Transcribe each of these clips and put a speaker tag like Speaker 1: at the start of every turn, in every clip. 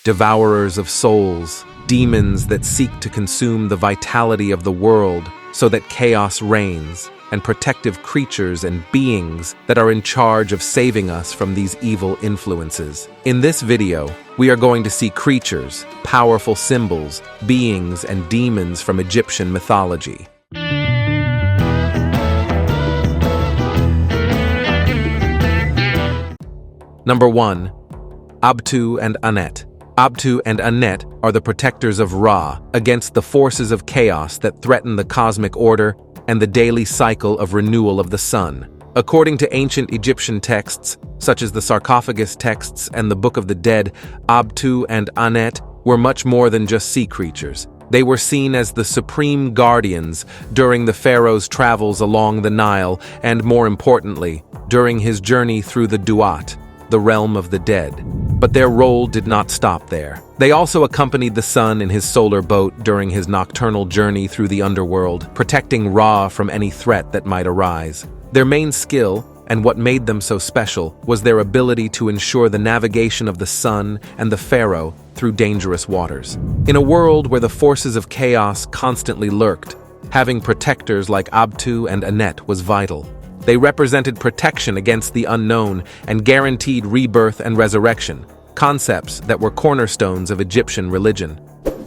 Speaker 1: devourers of souls, demons that seek to consume the vitality of the world so that chaos reigns, and protective creatures and beings that are in charge of saving us from these evil influences. In this video, we are going to see creatures, powerful symbols, beings, and demons from Egyptian mythology. Number 1. Abtu and Anet. Abtu and Anet are the protectors of Ra against the forces of chaos that threaten the cosmic order and the daily cycle of renewal of the sun. According to ancient Egyptian texts, such as the sarcophagus texts and the Book of the Dead, Abtu and Anet were much more than just sea creatures. They were seen as the supreme guardians during the pharaoh's travels along the Nile and, more importantly, during his journey through the Duat, the realm of the dead. But their role did not stop there. They also accompanied the sun in his solar boat during his nocturnal journey through the underworld, protecting Ra from any threat that might arise. Their main skill, and what made them so special, was their ability to ensure the navigation of the sun and the pharaoh through dangerous waters. In a world where the forces of chaos constantly lurked, having protectors like Abtu and Anet was vital. They represented protection against the unknown and guaranteed rebirth and resurrection, concepts that were cornerstones of Egyptian religion.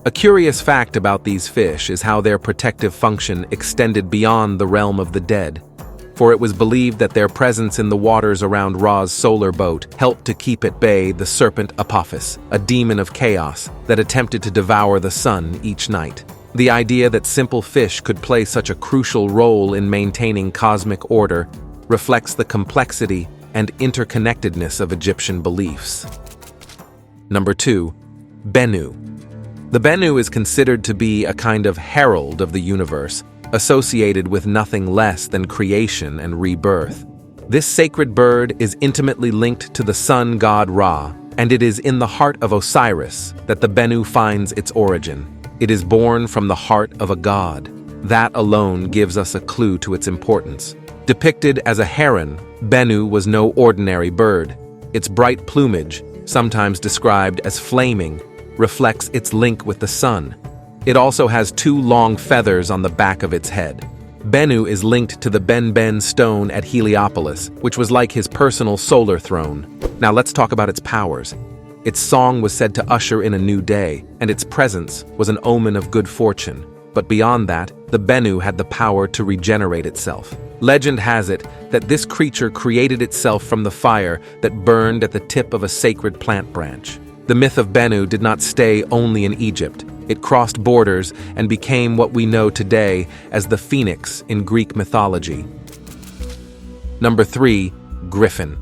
Speaker 1: A curious fact about these fish is how their protective function extended beyond the realm of the dead, for it was believed that their presence in the waters around Ra's solar boat helped to keep at bay the serpent Apophis, a demon of chaos that attempted to devour the sun each night. The idea that simple fish could play such a crucial role in maintaining cosmic order reflects the complexity and interconnectedness of Egyptian beliefs. Number 2. Bennu. The Bennu is considered to be a kind of herald of the universe, associated with nothing less than creation and rebirth. This sacred bird is intimately linked to the sun god Ra, and it is in the heart of Osiris that the Bennu finds its origin. It is born from the heart of a god. That alone gives us a clue to its importance. Depicted as a heron, Bennu was no ordinary bird. Its bright plumage, sometimes described as flaming, reflects its link with the sun. It also has 2 long feathers on the back of its head. Bennu is linked to the Ben stone at Heliopolis, which was like his personal solar throne. Now let's talk about its powers. Its song was said to usher in a new day, and its presence was an omen of good fortune. But beyond that, the Bennu had the power to regenerate itself. Legend has it that this creature created itself from the fire that burned at the tip of a sacred plant branch. The myth of Bennu did not stay only in Egypt. It crossed borders and became what we know today as the phoenix in Greek mythology. Number 3. Griffin.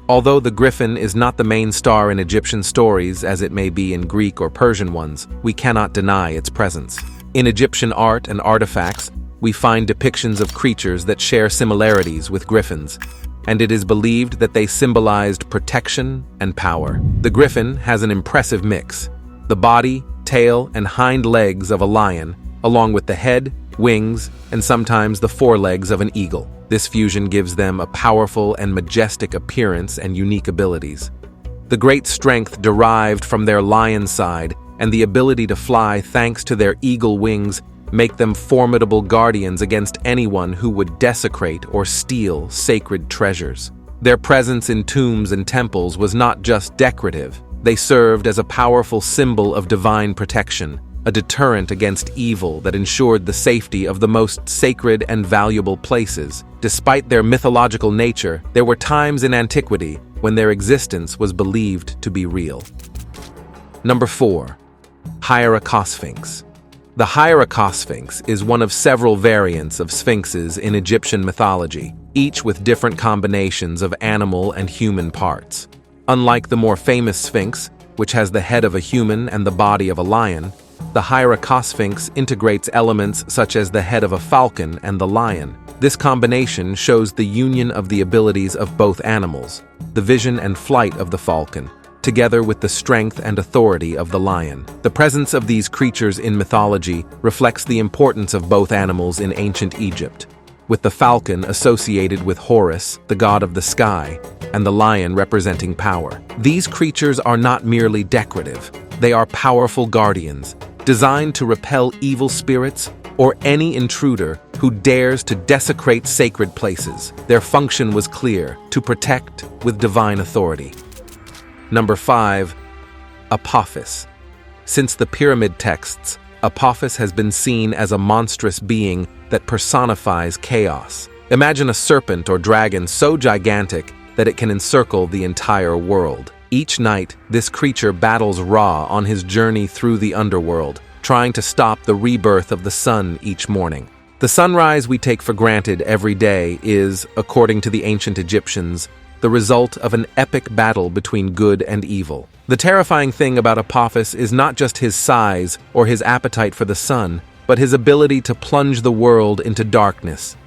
Speaker 1: Although the griffin is not the main star in Egyptian stories as it may be in Greek or Persian ones, we cannot deny its presence. In Egyptian art and artifacts, we find depictions of creatures that share similarities with griffins, and it is believed that they symbolized protection and power. The griffin has an impressive mix: the body, tail, and hind legs of a lion, along with the head, wings, and sometimes the forelegs of an eagle. This fusion gives them a powerful and majestic appearance and unique abilities. The great strength derived from their lion side and the ability to fly thanks to their eagle wings make them formidable guardians against anyone who would desecrate or steal sacred treasures. Their presence in tombs and temples was not just decorative. They served as a powerful symbol of divine protection, a deterrent against evil that ensured the safety of the most sacred and valuable places. Despite their mythological nature, there were times in antiquity when their existence was believed to be real. Number 4. Hierakonsphinx. The Hierakonsphinx is one of several variants of sphinxes in Egyptian mythology, each with different combinations of animal and human parts. Unlike the more famous sphinx, which has the head of a human and the body of a lion, the Hierakonsphinx integrates elements such as the head of a falcon and the lion. This combination shows the union of the abilities of both animals, the vision and flight of the falcon, together with the strength and authority of the lion. The presence of these creatures in mythology reflects the importance of both animals in ancient Egypt, with the falcon associated with Horus, the god of the sky, and the lion representing power. These creatures are not merely decorative. They are powerful guardians, designed to repel evil spirits or any intruder who dares to desecrate sacred places. Their function was clear: to protect with divine authority. Number 5. Apophis. Since the pyramid texts, Apophis has been seen as a monstrous being that personifies chaos. Imagine a serpent or dragon so gigantic that it can encircle the entire world. Each night, this creature battles Ra on his journey through the underworld, trying to stop the rebirth of the sun each morning. The sunrise we take for granted every day is, according to the ancient Egyptians, the result of an epic battle between good and evil. The terrifying thing about Apophis is not just his size or his appetite for the sun, but his ability to plunge the world into darkness.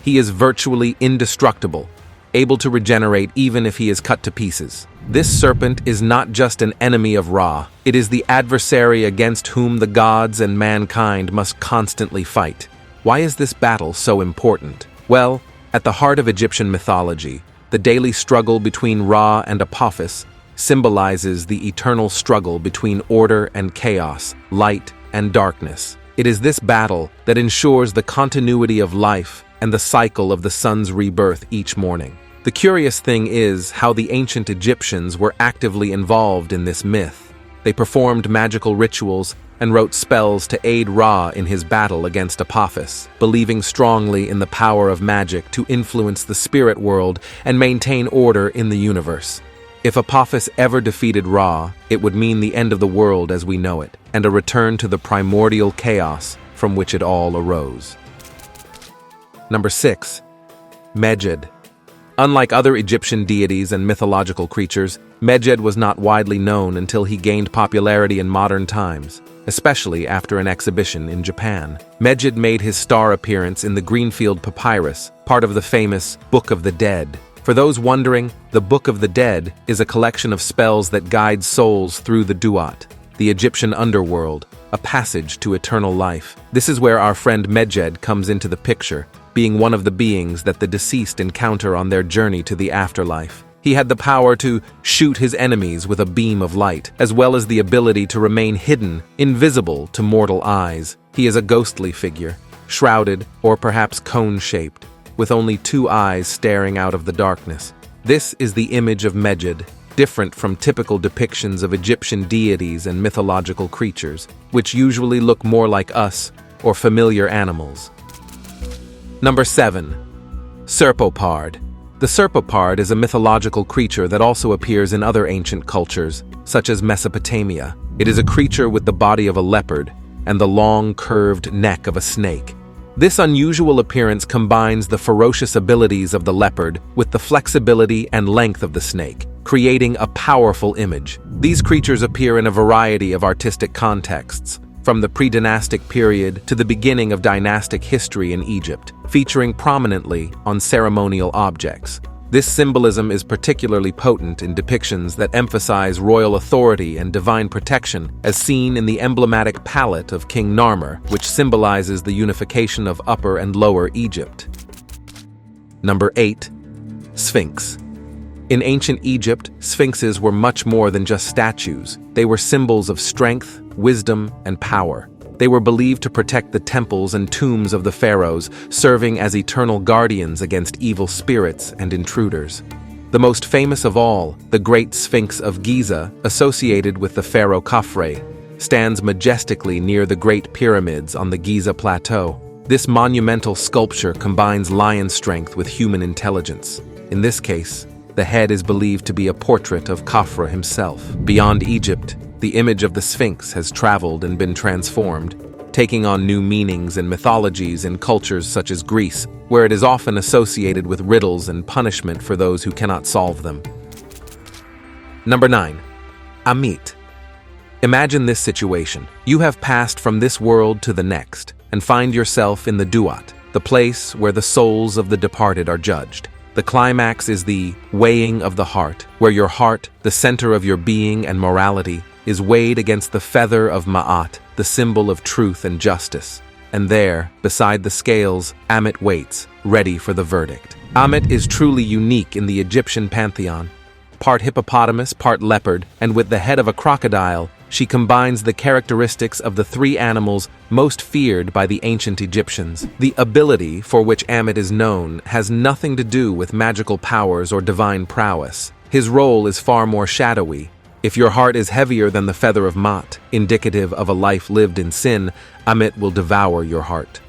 Speaker 1: He is virtually indestructible, able to regenerate even if he is cut to pieces. This serpent is not just an enemy of Ra, it is the adversary against whom the gods and mankind must constantly fight. Why is this battle so important? Well, at the heart of Egyptian mythology, the daily struggle between Ra and Apophis symbolizes the eternal struggle between order and chaos, light and darkness. It is this battle that ensures the continuity of life and the cycle of the sun's rebirth each morning. The curious thing is how the ancient Egyptians were actively involved in this myth. They performed magical rituals and wrote spells to aid Ra in his battle against Apophis, believing strongly in the power of magic to influence the spirit world and maintain order in the universe. If Apophis ever defeated Ra, it would mean the end of the world as we know it, and a return to the primordial chaos from which it all arose. Number 6. Medjed. Unlike other Egyptian deities and mythological creatures, Medjed was not widely known until he gained popularity in modern times, especially after an exhibition in Japan. Medjed made his star appearance in the Greenfield Papyrus, part of the famous Book of the Dead. For those wondering, the Book of the Dead is a collection of spells that guide souls through the Duat, the Egyptian underworld, a passage to eternal life. This is where our friend Medjed comes into the picture, being one of the beings that the deceased encounter on their journey to the afterlife. He had the power to shoot his enemies with a beam of light, as well as the ability to remain hidden, invisible to mortal eyes. He is a ghostly figure, shrouded or perhaps cone-shaped, with only 2 eyes staring out of the darkness. This is the image of Medjed, different from typical depictions of Egyptian deities and mythological creatures, which usually look more like us or familiar animals. Number 7. Serpopard. The serpopard is a mythological creature that also appears in other ancient cultures, such as Mesopotamia. It is a creature with the body of a leopard and the long, curved neck of a snake. This unusual appearance combines the ferocious abilities of the leopard with the flexibility and length of the snake, creating a powerful image. These creatures appear in a variety of artistic contexts, from the pre-dynastic period to the beginning of dynastic history in Egypt, featuring prominently on ceremonial objects. This symbolism is particularly potent in depictions that emphasize royal authority and divine protection, as seen in the emblematic palette of King Narmer, which symbolizes the unification of Upper and Lower Egypt. Number 8. Sphinx. In ancient Egypt, sphinxes were much more than just statues. They were symbols of strength, wisdom, and power. They were believed to protect the temples and tombs of the pharaohs, serving as eternal guardians against evil spirits and intruders. The most famous of all, the Great Sphinx of Giza, associated with the pharaoh Khafre, stands majestically near the Great Pyramids on the Giza Plateau. This monumental sculpture combines lion strength with human intelligence. In this case, the head is believed to be a portrait of Khafre himself. Beyond Egypt, the image of the Sphinx has traveled and been transformed, taking on new meanings and mythologies in cultures such as Greece, where it is often associated with riddles and punishment for those who cannot solve them. Number 9. Amit. Imagine this situation. You have passed from this world to the next and find yourself in the Duat, the place where the souls of the departed are judged. The climax is the weighing of the heart, where your heart, the center of your being and morality, is weighed against the feather of Ma'at, the symbol of truth and justice. And there, beside the scales, Amit waits, ready for the verdict. Amit is truly unique in the Egyptian pantheon. Part hippopotamus, part leopard, and with the head of a crocodile, she combines the characteristics of the three animals most feared by the ancient Egyptians. The ability for which Ammit is known has nothing to do with magical powers or divine prowess. His role is far more shadowy. If your heart is heavier than the feather of Ma'at, indicative of a life lived in sin, Ammit will devour your heart.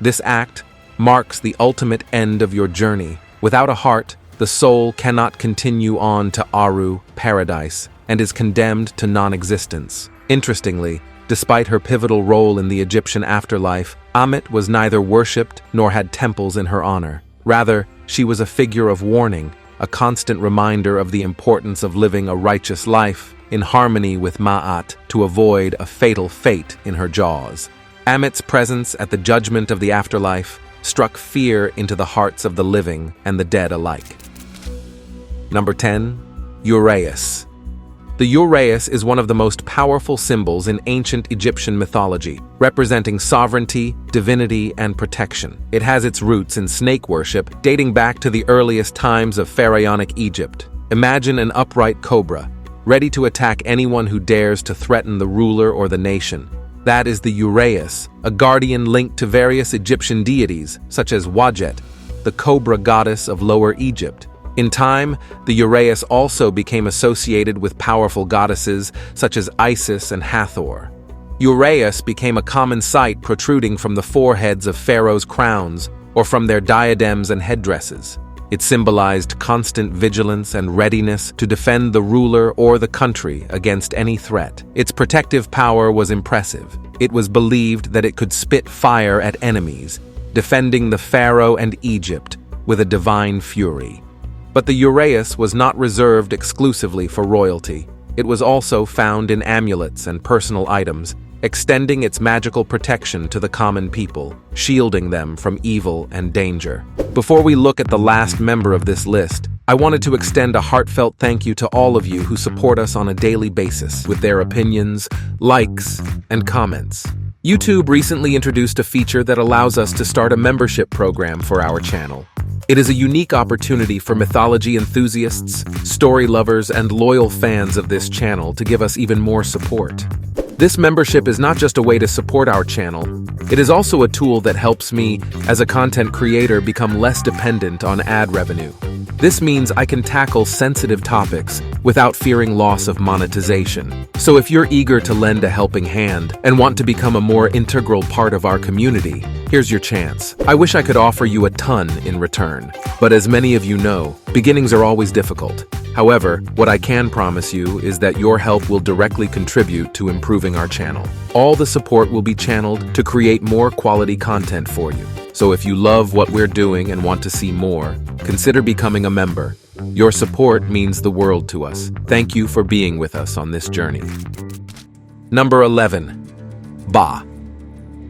Speaker 1: This act marks the ultimate end of your journey. Without a heart, the soul cannot continue on to Aru, paradise, and is condemned to non-existence. Interestingly, despite her pivotal role in the Egyptian afterlife, Ammit was neither worshipped nor had temples in her honor. Rather, she was a figure of warning, a constant reminder of the importance of living a righteous life in harmony with Ma'at to avoid a fatal fate in her jaws. Ammit's presence at the judgment of the afterlife struck fear into the hearts of the living and the dead alike. Number 10. Uraeus. The Uraeus is one of the most powerful symbols in ancient Egyptian mythology, representing sovereignty, divinity, and protection. It has its roots in snake worship, dating back to the earliest times of pharaonic Egypt. Imagine an upright cobra, ready to attack anyone who dares to threaten the ruler or the nation. That is the Uraeus, a guardian linked to various Egyptian deities, such as Wajet, the cobra goddess of Lower Egypt. In time, the Uraeus also became associated with powerful goddesses such as Isis and Hathor. Uraeus became a common sight protruding from the foreheads of pharaohs' crowns or from their diadems and headdresses. It symbolized constant vigilance and readiness to defend the ruler or the country against any threat. Its protective power was impressive. It was believed that it could spit fire at enemies, defending the pharaoh and Egypt with a divine fury. But the Uraeus was not reserved exclusively for royalty. It was also found in amulets and personal items, extending its magical protection to the common people, shielding them from evil and danger. Before we look at the last member of this list, I wanted to extend a heartfelt thank you to all of you who support us on a daily basis with their opinions, likes, and comments. YouTube recently introduced a feature that allows us to start a membership program for our channel. It is a unique opportunity for mythology enthusiasts, story lovers, and loyal fans of this channel to give us even more support. This membership is not just a way to support our channel, it is also a tool that helps me, as a content creator, become less dependent on ad revenue. This means I can tackle sensitive topics without fearing loss of monetization. So if you're eager to lend a helping hand and want to become a more integral part of our community, here's your chance. I wish I could offer you a ton in return, but as many of you know, beginnings are always difficult. However, what I can promise you is that your help will directly contribute to improving our channel. All the support will be channeled to create more quality content for you. So if you love what we're doing and want to see more, consider becoming a member. Your support means the world to us. Thank you for being with us on this journey. Number 11. Ba.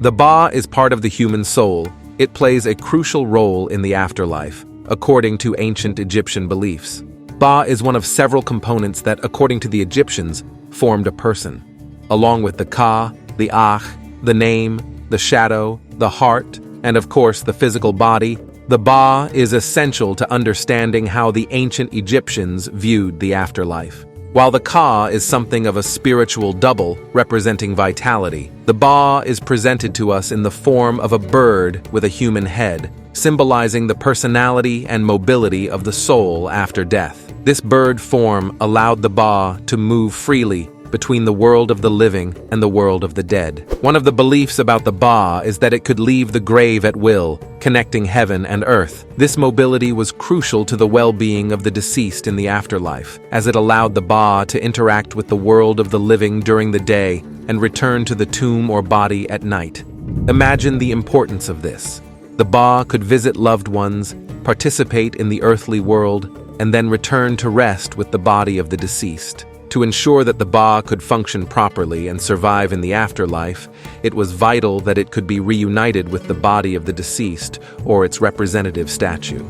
Speaker 1: The Ba is part of the human soul. It plays a crucial role in the afterlife, according to ancient Egyptian beliefs. Ba is one of several components that, according to the Egyptians, formed a person. Along with the Ka, the Ach, the name, the shadow, the heart, and of course the physical body, the Ba is essential to understanding how the ancient Egyptians viewed the afterlife. While the Ka is something of a spiritual double representing vitality, the Ba is presented to us in the form of a bird with a human head, symbolizing the personality and mobility of the soul after death. This bird form allowed the Ba to move freely between the world of the living and the world of the dead. One of the beliefs about the Ba is that it could leave the grave at will, connecting heaven and earth. This mobility was crucial to the well-being of the deceased in the afterlife, as it allowed the Ba to interact with the world of the living during the day and return to the tomb or body at night. Imagine the importance of this. The Ba could visit loved ones, participate in the earthly world, and then return to rest with the body of the deceased. To ensure that the Ba could function properly and survive in the afterlife, it was vital that it could be reunited with the body of the deceased or its representative statue.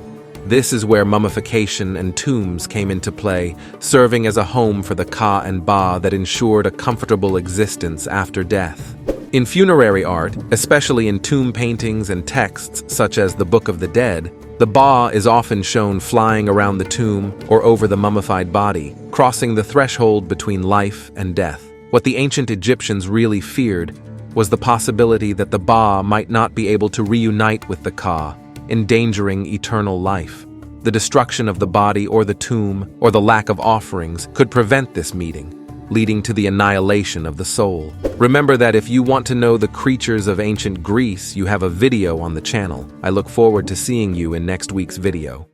Speaker 1: This is where mummification and tombs came into play, serving as a home for the Ka and Ba that ensured a comfortable existence after death. In funerary art, especially in tomb paintings and texts such as the Book of the Dead, the Ba is often shown flying around the tomb or over the mummified body, crossing the threshold between life and death. What the ancient Egyptians really feared was the possibility that the Ba might not be able to reunite with the Ka, endangering eternal life. The destruction of the body or the tomb, or the lack of offerings, could prevent this meeting, leading to the annihilation of the soul. Remember that if you want to know the creatures of ancient Greece, you have a video on the channel. I look forward to seeing you in next week's video.